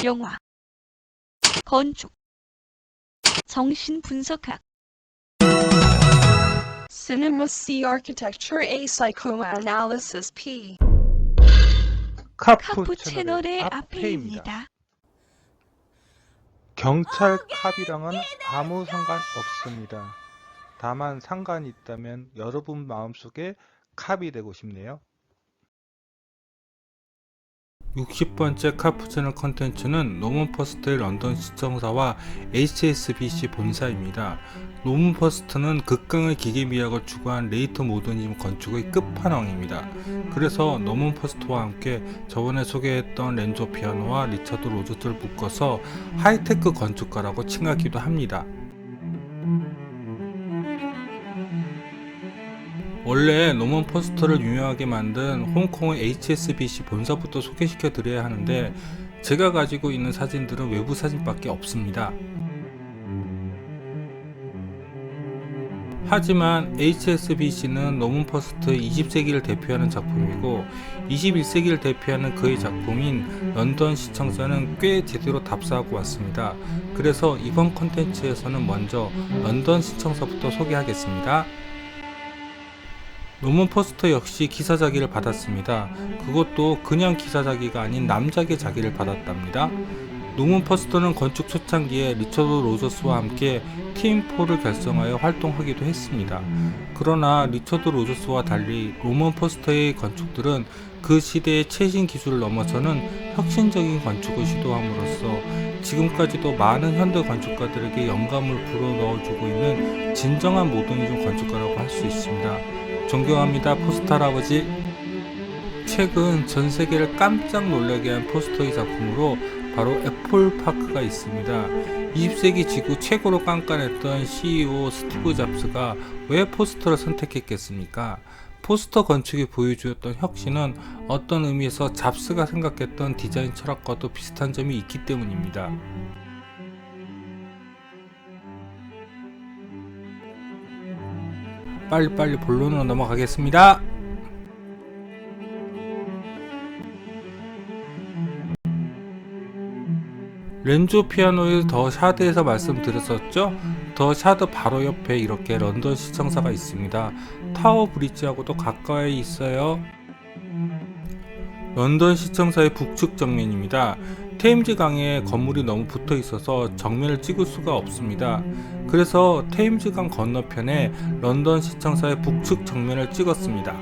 영화, 건축, 정신분석학. Cinema C Architecture A Psychoanalysis P. 카푸 채널의 앞에입니다. 경찰 캅이랑은 아무 상관 없습니다. 다만 상관이 있다면 여러분 마음속에 캅이 되고 싶네요. 60번째 카푸 채널 컨텐츠는 노먼 퍼스트의 런던 시청사와 HSBC 본사입니다. 노먼 퍼스트는 극강의 기계미학을 추구한 레이트 모더니즘 건축의 끝판왕입니다. 그래서 노먼 퍼스트와 함께 저번에 소개했던 렌조 피아노와 리처드 로저스를 묶어서 하이테크 건축가라고 칭하기도 합니다. 원래 노먼 퍼스트를 유명하게 만든 홍콩의 HSBC 본사부터 소개시켜 드려야 하는데 제가 가지고 있는 사진들은 외부 사진밖에 없습니다. 하지만 HSBC는 노먼 퍼스트의 20세기를 대표하는 작품이고 21세기를 대표하는 그의 작품인 런던 시청사는 꽤 제대로 답사하고 왔습니다. 그래서 이번 콘텐츠에서는 먼저 런던 시청사부터 소개하겠습니다. 노먼 퍼스트 역시 기사자기를 받았습니다. 그것도 그냥 기사자기가 아닌 남작의 자기를 받았답니다. 노먼 퍼스트는 건축 초창기에 리처드 로저스와 함께 팀4를 결성하여 활동하기도 했습니다. 그러나 리처드 로저스와 달리 노먼 퍼스트의 건축들은 그 시대의 최신 기술을 넘어서는 혁신적인 건축을 시도함으로써 지금까지도 많은 현대 건축가들에게 영감을 불어넣어주고 있는 진정한 모더니즘 건축가라고 할 수 있습니다. 존경합니다, 포스터 할아버지. 최근 전 세계를 깜짝 놀라게 한 포스터의 작품으로 바로 애플파크가 있습니다. 20세기 지구 최고로 깐깐했던 CEO 스티브 잡스가 왜 포스터를 선택했겠습니까? 포스터 건축이 보여주었던 혁신은 어떤 의미에서 잡스가 생각했던 디자인 철학과도 비슷한 점이 있기 때문입니다. 빨리빨리 본론으로 넘어가겠습니다. 렌조 피아노의 더 샤드에서 말씀드렸었죠? 더 샤드 바로 옆에 이렇게 런던 시청사가 있습니다. 타워 브릿지하고도 가까이 있어요. 런던 시청사의 북측 정면입니다. 테임즈 강에 건물이 너무 붙어 있어서 정면을 찍을 수가 없습니다. 그래서 테임즈 강 건너편에 런던 시청사의 북측 정면을 찍었습니다.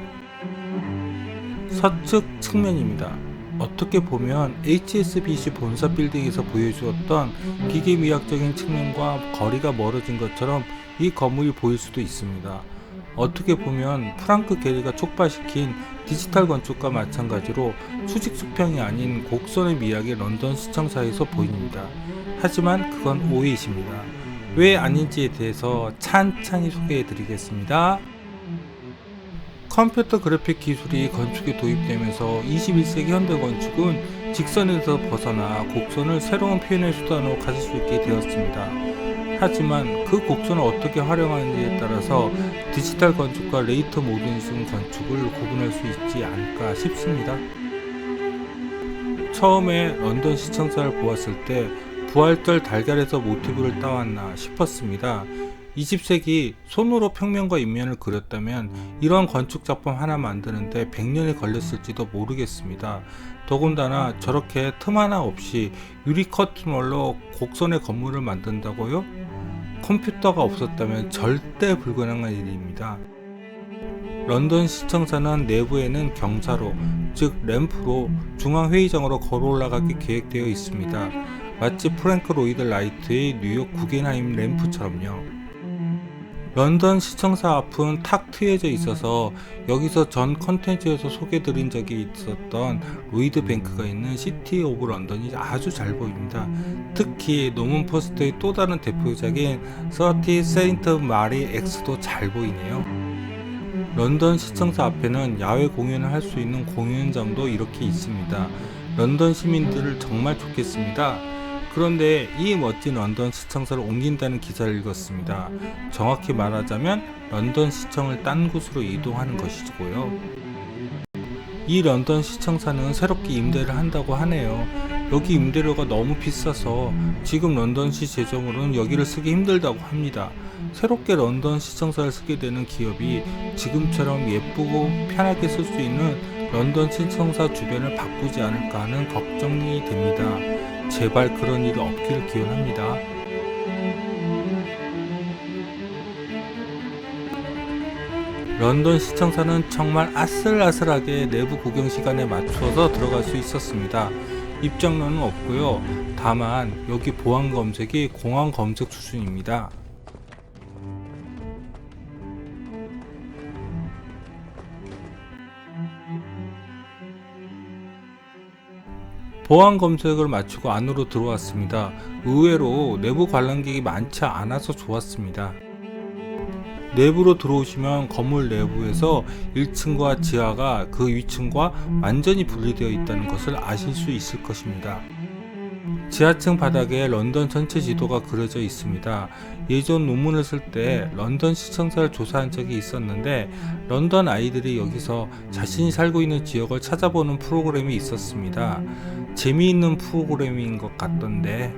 서측 측면입니다. 어떻게 보면 HSBC 본사 빌딩에서 보여주었던 기계미학적인 측면과 거리가 멀어진 것처럼 이 건물이 보일 수도 있습니다. 어떻게 보면 프랑크 게리가 촉발시킨 디지털 건축과 마찬가지로 수직 수평이 아닌 곡선의 미학이 런던 시청사에서 보입니다. 하지만 그건 오해이십니다. 왜 아닌지에 대해서 찬찬히 소개해 드리겠습니다. 컴퓨터 그래픽 기술이 건축에 도입되면서 21세기 현대 건축은 직선에서 벗어나 곡선을 새로운 표현의 수단으로 가질 수 있게 되었습니다. 하지만 그 곡선을 어떻게 활용하는지에 따라서 디지털 건축과 레이트 모더니즘 건축을 구분할 수 있지 않을까 싶습니다. 처음에 런던 시청사를 보았을 때 부활절 달걀에서 모티브를 따왔나 싶었습니다. 20세기 손으로 평면과 인면을 그렸다면 이런 건축 작품 하나 만드는데 100년이 걸렸을지도 모르겠습니다. 더군다나 저렇게 틈 하나 없이 유리 커튼홀로 곡선의 건물을 만든다고요? 컴퓨터가 없었다면 절대 불가능한 일입니다. 런던 시청사는 내부에는 경사로, 즉 램프로 중앙회의장으로 걸어 올라가게 계획되어 있습니다. 마치 프랭크 로이드 라이트의 뉴욕 구겐하임 램프처럼요. 런던 시청사 앞은 탁 트여져 있어서 여기서 전 컨텐츠에서 소개드린 적이 있었던 로이드 뱅크가 있는 시티 오브 런던이 아주 잘 보입니다. 특히 노먼 퍼스트의 또 다른 대표작인 30 세인트 마리 X도 잘 보이네요. 런던 시청사 앞에는 야외 공연을 할 수 있는 공연장도 이렇게 있습니다. 런던 시민들을 정말 좋겠습니다. 그런데 이 멋진 런던 시청사를 옮긴다는 기사를 읽었습니다. 정확히 말하자면 런던 시청을 딴 곳으로 이동하는 것이고요. 이 런던 시청사는 새롭게 임대를 한다고 하네요. 여기 임대료가 너무 비싸서 지금 런던시 재정으로는 여기를 쓰기 힘들다고 합니다. 새롭게 런던 시청사를 쓰게 되는 기업이 지금처럼 예쁘고 편하게 쓸 수 있는 런던 시청사 주변을 바꾸지 않을까 하는 걱정이 됩니다. 제발 그런 일이 없기를 기원합니다. 런던 시청사는 정말 아슬아슬하게 내부 구경 시간에 맞추어서 들어갈 수 있었습니다. 입장료는 없고요. 다만 여기 보안 검색이 공항 검색 수준입니다. 보안 검색을 마치고 안으로 들어왔습니다. 의외로 내부 관람객이 많지 않아서 좋았습니다. 내부로 들어오시면 건물 내부에서 1층과 지하가 그 위층과 완전히 분리되어 있다는 것을 아실 수 있을 것입니다. 지하층 바닥에 런던 전체 지도가 그려져 있습니다. 예전 논문을 쓸 때 런던 시청사를 조사한 적이 있었는데 런던 아이들이 여기서 자신이 살고 있는 지역을 찾아보는 프로그램이 있었습니다. 재미있는 프로그램인 것 같던데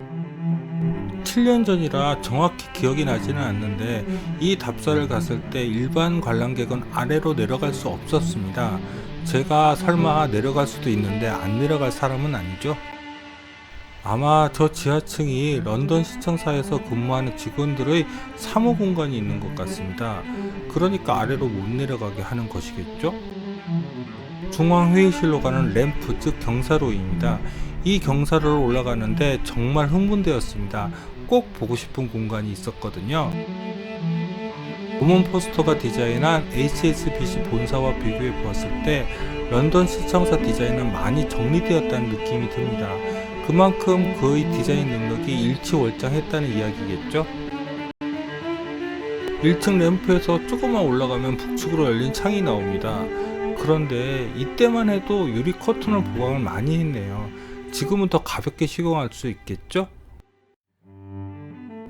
7년 전이라 정확히 기억이 나지는 않는데 이 답사를 갔을 때 일반 관람객은 아래로 내려갈 수 없었습니다. 제가 설마 내려갈 수도 있는데 안 내려갈 사람은 아니죠? 아마 저 지하층이 런던 시청사에서 근무하는 직원들의 사무 공간이 있는 것 같습니다. 그러니까 아래로 못 내려가게 하는 것이겠죠? 중앙회의실로 가는 램프, 즉 경사로입니다. 이 경사로를 올라가는데 정말 흥분되었습니다. 꼭 보고 싶은 공간이 있었거든요. 로먼 포스터가 디자인한 HSBC 본사와 비교해 보았을 때 런던 시청사 디자인은 많이 정리되었다는 느낌이 듭니다. 그만큼 그의 디자인 능력이 일치월장했다는 이야기겠죠? 1층 램프에서 조금만 올라가면 북측으로 열린 창이 나옵니다. 그런데 이때만 해도 유리 커튼을 보강을 많이 했네요. 지금은 더 가볍게 시공할 수 있겠죠?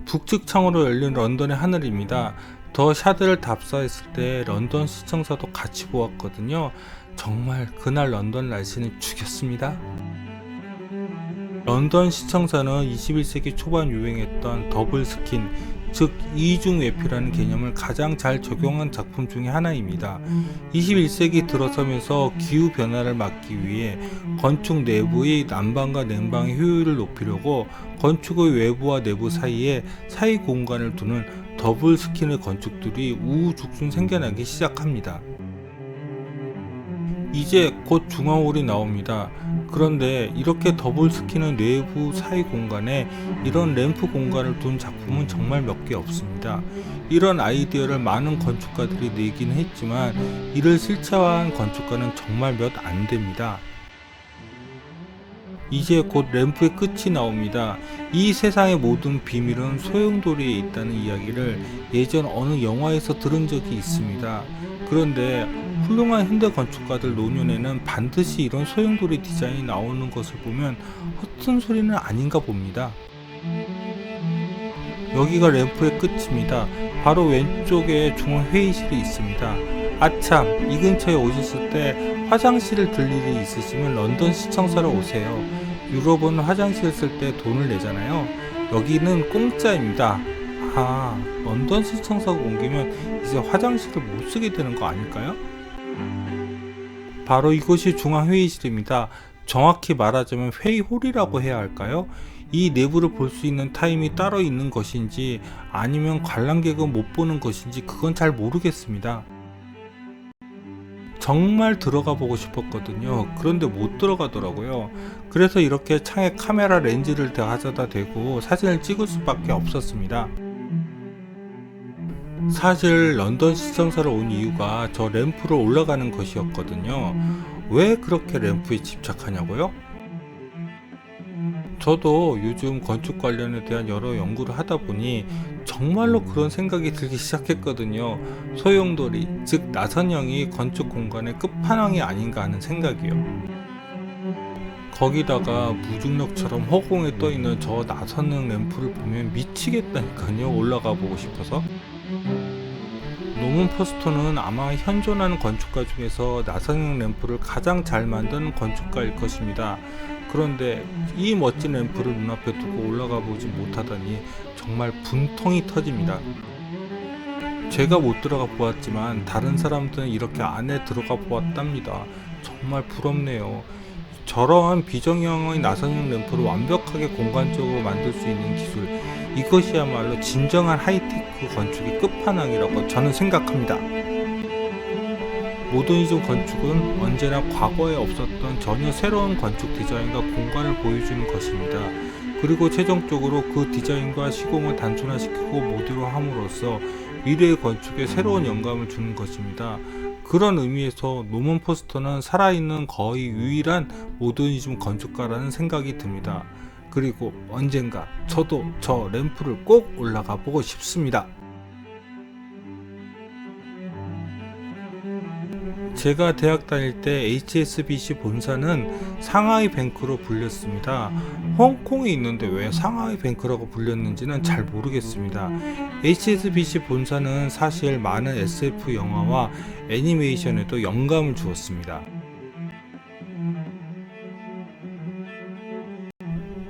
북측 창으로 열린 런던의 하늘입니다. 더 샤드를 답사했을 때 런던 시청사도 같이 보았거든요. 정말 그날 런던 날씨는 죽였습니다. 런던 시청사는 21세기 초반 유행했던 더블 스킨, 즉 이중 외피라는 개념을 가장 잘 적용한 작품 중에 하나입니다. 21세기 들어서면서 기후 변화를 막기 위해 건축 내부의 난방과 냉방의 효율을 높이려고 건축의 외부와 내부 사이에 사이 공간을 두는 더블 스킨의 건축들이 우후죽순 생겨나기 시작합니다. 이제 곧 중앙홀이 나옵니다. 그런데 이렇게 더블 스킨의 내부 사이 공간에 이런 램프 공간을 둔 작품은 정말 몇 개 없습니다. 이런 아이디어를 많은 건축가들이 내긴 했지만 이를 실체화한 건축가는 정말 몇 안 됩니다. 이제 곧 램프의 끝이 나옵니다. 이 세상의 모든 비밀은 소용돌이에 있다는 이야기를 예전 어느 영화에서 들은 적이 있습니다. 그런데 훌륭한 현대 건축가들 노년에는 반드시 이런 소용돌이 디자인이 나오는 것을 보면 허튼 소리는 아닌가 봅니다. 여기가 램프의 끝입니다. 바로 왼쪽에 중앙회의실이 있습니다. 아참, 이 근처에 오셨을 때 화장실을 들 일이 있으시면 런던 시청사로 오세요. 유럽은 화장실 쓸 때 돈을 내잖아요. 여기는 공짜입니다. 아, 런던 시청사가 옮기면 이제 화장실을 못 쓰게 되는 거 아닐까요? 바로 이곳이 중앙회의실입니다. 정확히 말하자면 회의홀이라고 해야 할까요? 이 내부를 볼 수 있는 타임이 따로 있는 것인지 아니면 관람객은 못 보는 것인지 그건 잘 모르겠습니다. 정말 들어가 보고 싶었거든요. 그런데 못 들어가더라고요. 그래서 이렇게 창에 카메라 렌즈를 가져다 대고 사진을 찍을 수밖에 없었습니다. 사실 런던 시청사로 온 이유가 저 램프로 올라가는 것이었거든요. 왜 그렇게 램프에 집착하냐고요? 저도 요즘 건축 관련에 대한 여러 연구를 하다 보니 정말로 그런 생각이 들기 시작했거든요. 소용돌이, 즉 나선형이 건축 공간의 끝판왕이 아닌가 하는 생각이요. 거기다가 무중력처럼 허공에 떠있는 저 나선형 램프를 보면 미치겠다니까요. 올라가 보고 싶어서. 노먼 포스터는 아마 현존하는 건축가 중에서 나선형 램프를 가장 잘 만드는 건축가일 것입니다. 그런데 이 멋진 램프를 눈앞에 두고 올라가 보지 못하다니 정말 분통이 터집니다. 제가 못 들어가 보았지만 다른 사람들은 이렇게 안에 들어가 보았답니다. 정말 부럽네요. 저러한 비정형의 나선형 램프를 완벽하게 공간적으로 만들 수 있는 기술, 이것이야말로 진정한 하이테크 건축의 끝판왕이라고 저는 생각합니다. 모더니즘 건축은 언제나 과거에 없었던 전혀 새로운 건축 디자인과 공간을 보여주는 것입니다. 그리고 최종적으로 그 디자인과 시공을 단순화시키고 모듈화함으로써 미래의 건축에 새로운 영감을 주는 것입니다. 그런 의미에서 노먼 포스터는 살아있는 거의 유일한 모더니즘 건축가라는 생각이 듭니다. 그리고 언젠가 저도 저 램프를 꼭 올라가 보고 싶습니다. 제가 대학 다닐 때 HSBC 본사는 상하이 뱅크로 불렸습니다. 홍콩에 있는데 왜 상하이 뱅크라고 불렸는지는 잘 모르겠습니다. HSBC 본사는 사실 많은 SF 영화와 애니메이션에도 영감을 주었습니다.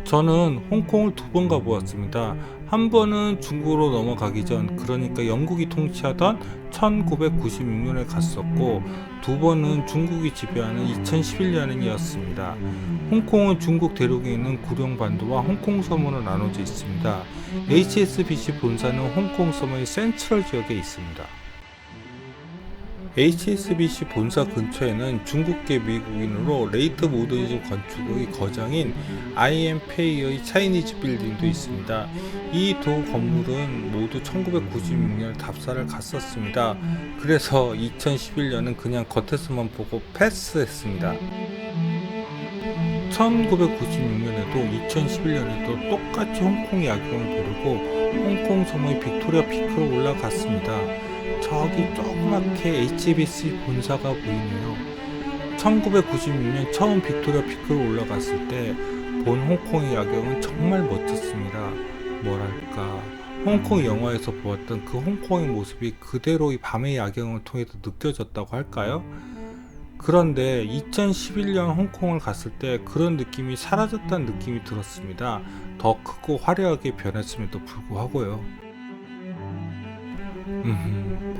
저는 홍콩을 2번 가보았습니다. 한 번은 중국으로 넘어가기 전, 그러니까 영국이 통치하던 1996년에 갔었고, 2번은 중국이 지배하는 2011년이었습니다. 홍콩은 중국 대륙에 있는 구룡반도와 홍콩섬으로 나눠져 있습니다. HSBC 본사는 홍콩섬의 센트럴 지역에 있습니다. HSBC 본사 근처에는 중국계 미국인으로 레이트 모더니즘 건축의 거장인 IM 페이의 차이니즈 빌딩도 있습니다. 이 두 건물은 모두 1996년 답사를 갔었습니다. 그래서 2011년은 그냥 겉에서만 보고 패스했습니다. 1996년에도 2011년에도 똑같이 홍콩 야경을 보르고 홍콩 섬의 빅토리아 피크로 올라갔습니다. 저기 조그맣게 HSBC 본사가 보이네요. 1996년 처음 빅토리아 피크로 올라갔을 때 본 홍콩의 야경은 정말 멋졌습니다. 뭐랄까, 홍콩 영화에서 보았던 그 홍콩의 모습이 그대로 이 밤의 야경을 통해서 느껴졌다고 할까요? 그런데 2011년 홍콩을 갔을 때 그런 느낌이 사라졌다는 느낌이 들었습니다. 더 크고 화려하게 변했음에도 불구하고요.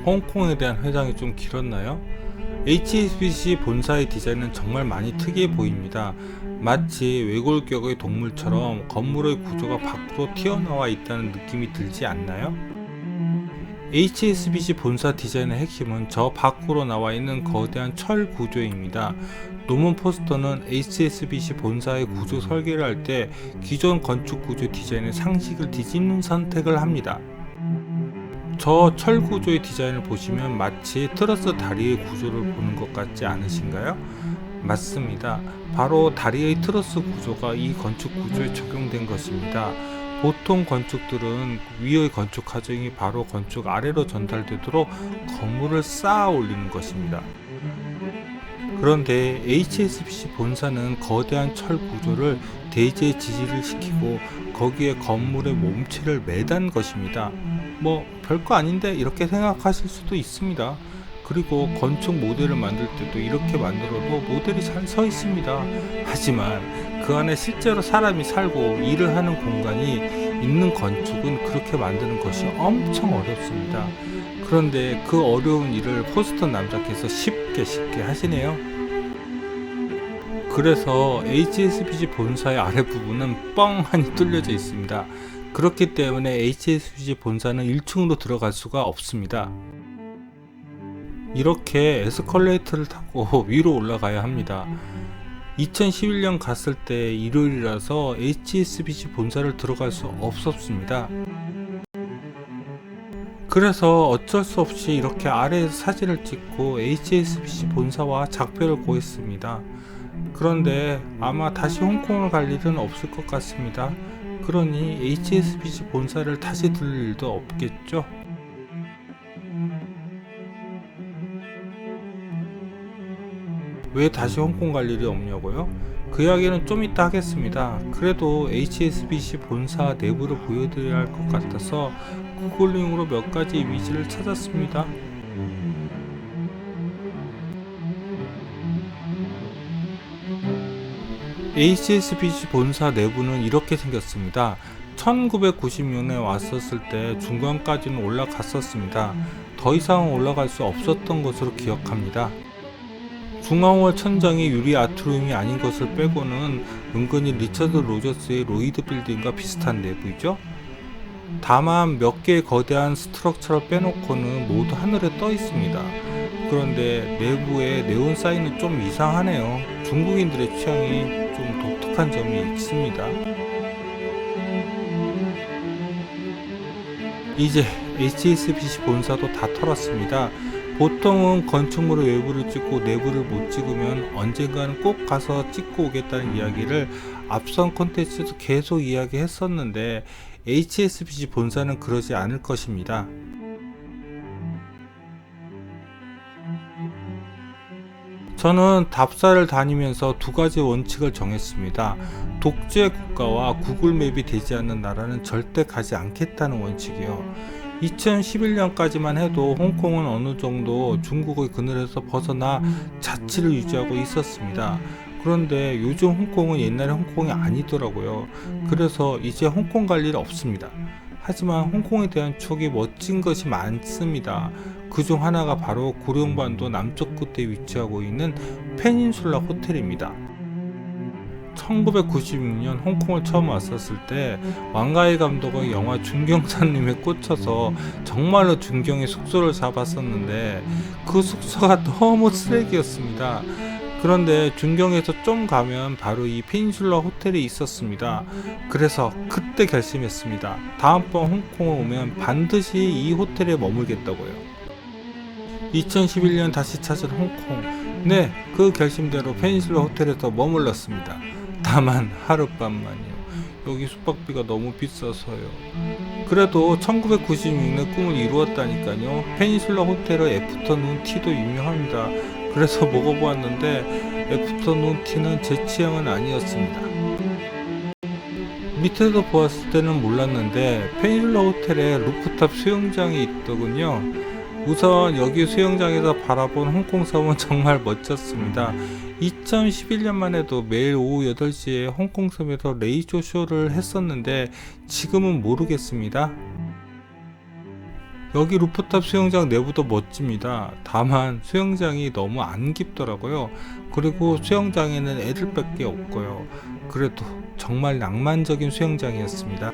홍콩에 대한 회장이 좀 길었나요? HSBC 본사의 디자인은 정말 많이 특이해 보입니다. 마치 외골격의 동물처럼 건물의 구조가 밖으로 튀어나와 있다는 느낌이 들지 않나요? HSBC 본사 디자인의 핵심은 저 밖으로 나와 있는 거대한 철 구조입니다. 노먼 포스터는 HSBC 본사의 구조 설계를 할 때 기존 건축 구조 디자인의 상식을 뒤집는 선택을 합니다. 저 철 구조의 디자인을 보시면 마치 트러스 다리의 구조를 보는 것 같지 않으신가요? 맞습니다. 바로 다리의 트러스 구조가 이 건축 구조에 적용된 것입니다. 보통 건축들은 위의 건축 과정이 바로 건축 아래로 전달되도록 건물을 쌓아 올리는 것입니다. 그런데 HSBC 본사는 거대한 철 구조를 대지에 지지를 시키고 거기에 건물의 몸체를 매단 것입니다. 뭐 별거 아닌데 이렇게 생각하실 수도 있습니다. 그리고 건축 모델을 만들 때도 이렇게 만들어도 모델이 잘 서 있습니다. 하지만 그 안에 실제로 사람이 살고 일을 하는 공간이 있는 건축은 그렇게 만드는 것이 엄청 어렵습니다. 그런데 그 어려운 일을 포스턴 남자께서 쉽게 하시네요. 그래서 HSBC 본사의 아랫부분은 뻥하니 뚫려져 있습니다. 그렇기 때문에 HSBC 본사는 1층으로 들어갈 수가 없습니다. 이렇게 에스컬레이터를 타고 위로 올라가야 합니다. 2011년 갔을 때 일요일이라서 HSBC 본사를 들어갈 수 없었습니다. 그래서 어쩔 수 없이 이렇게 아래에서 사진을 찍고 HSBC 본사와 작별을 고했습니다. 그런데 아마 다시 홍콩을 갈 일은 없을 것 같습니다. 그러니 HSBC 본사를 다시 들릴 일도 없겠죠? 왜 다시 홍콩 갈 일이 없냐고요? 그 이야기는 좀 이따 하겠습니다. 그래도 HSBC 본사 내부를 보여드려야 할 것 같아서 구글링으로 몇 가지 이미지를 찾았습니다. HSBC 본사 내부는 이렇게 생겼습니다. 1996년에 왔었을 때 중간까지는 올라갔었습니다. 더 이상은 올라갈 수 없었던 것으로 기억합니다. 중앙홀 천장이 유리 아트룸이 아닌 것을 빼고는 은근히 리처드 로저스의 로이드 빌딩과 비슷한 내부이죠. 다만 몇 개의 거대한 스트럭처를 빼놓고는 모두 하늘에 떠 있습니다. 그런데 내부에 네온 사인은 좀 이상하네요. 중국인들의 취향이 좀 독특한 점이 있습니다. 이제 HSBC 본사도 다 털었습니다. 보통은 건축물의 외부를 찍고 내부를 못 찍으면 언젠가는 꼭 가서 찍고 오겠다는 이야기를 앞선 콘텐츠에서 계속 이야기했었는데 HSBC 본사는 그러지 않을 것입니다. 저는 답사를 다니면서 두 가지 원칙을 정했습니다. 독재 국가와 구글맵이 되지 않는 나라는 절대 가지 않겠다는 원칙이요. 2011년까지만 해도 홍콩은 어느 정도 중국의 그늘에서 벗어나 자치를 유지하고 있었습니다. 그런데 요즘 홍콩은 옛날의 홍콩이 아니더라고요. 그래서 이제 홍콩 갈 일 없습니다. 하지만 홍콩에 대한 추억이 멋진 것이 많습니다. 그중 하나가 바로 고령반도 남쪽 끝에 위치하고 있는 페닌슐라 호텔입니다. 1996년 홍콩을 처음 왔었을 때 왕가희 감독의 영화 중경사님에 꽂혀서 정말로 중경의 숙소를 잡았었는데 그 숙소가 너무 쓰레기였습니다. 그런데 중경에서 좀 가면 바로 이 페닌슐라 호텔이 있었습니다. 그래서 그때 결심했습니다. 다음번 홍콩을 오면 반드시 이 호텔에 머물겠다고요. 2011년 다시 찾은 홍콩. 네, 그 결심대로 페닌슐라 호텔에서 머물렀습니다. 다만 하룻밤만요. 여기 숙박비가 너무 비싸서요. 그래도 1996년 꿈을 이루었다니까요. 페닌슐라 호텔의 애프터눈 티도 유명합니다. 그래서 먹어보았는데 애프터눈 티는 제 취향은 아니었습니다. 밑에서 보았을 때는 몰랐는데 페닌슐라 호텔에 루프탑 수영장이 있더군요. 우선 여기 수영장에서 바라본 홍콩 섬은 정말 멋졌습니다. 2011년만 해도 매일 오후 8시에 홍콩 섬에서 레이저 쇼를 했었는데 지금은 모르겠습니다. 여기 루프탑 수영장 내부도 멋집니다. 다만 수영장이 너무 안 깊더라고요. 그리고 수영장에는 애들밖에 없고요. 그래도 정말 낭만적인 수영장이었습니다.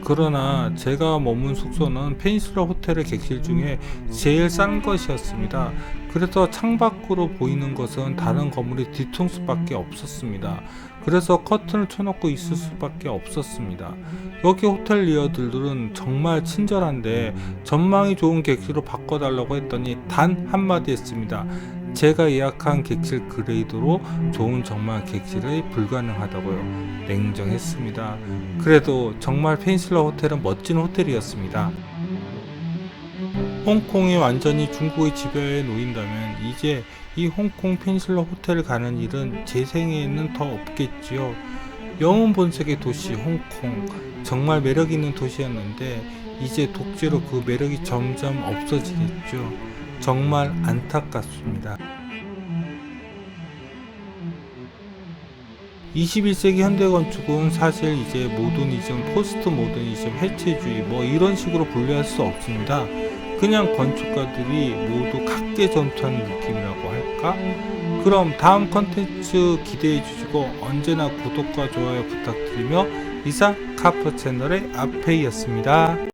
그러나 제가 머문 숙소는 페닌슐라 호텔의 객실 중에 제일 싼 것이었습니다. 그래서 창밖으로 보이는 것은 다른 건물의 뒤통수밖에 없었습니다. 그래서 커튼을 쳐놓고 있을 수밖에 없었습니다. 여기 호텔리어들은 정말 친절한데 전망이 좋은 객실로 바꿔달라고 했더니 단 한마디 했습니다. 제가 예약한 객실 그레이드로 좋은 정말 객실이 불가능하다고요. 냉정했습니다. 그래도 정말 페닌슐라 호텔은 멋진 호텔이었습니다. 홍콩이 완전히 중국의 지배에 놓인다면 이제 이 홍콩 페닌슐라 호텔을 가는 일은 제 생에는 더 없겠지요. 영혼 본색의 도시 홍콩, 정말 매력 있는 도시였는데 이제 독재로 그 매력이 점점 없어지겠죠. 정말 안타깝습니다. 21세기 현대건축은 사실 이제 모더니즘, 포스트 모더니즘, 해체주의 이런 식으로 분류할 수 없습니다. 그냥 건축가들이 모두 각계 전투하는 느낌이라고 할까? 그럼 다음 컨텐츠 기대해 주시고 언제나 구독과 좋아요 부탁드리며 이상 카프 채널의 아페이였습니다.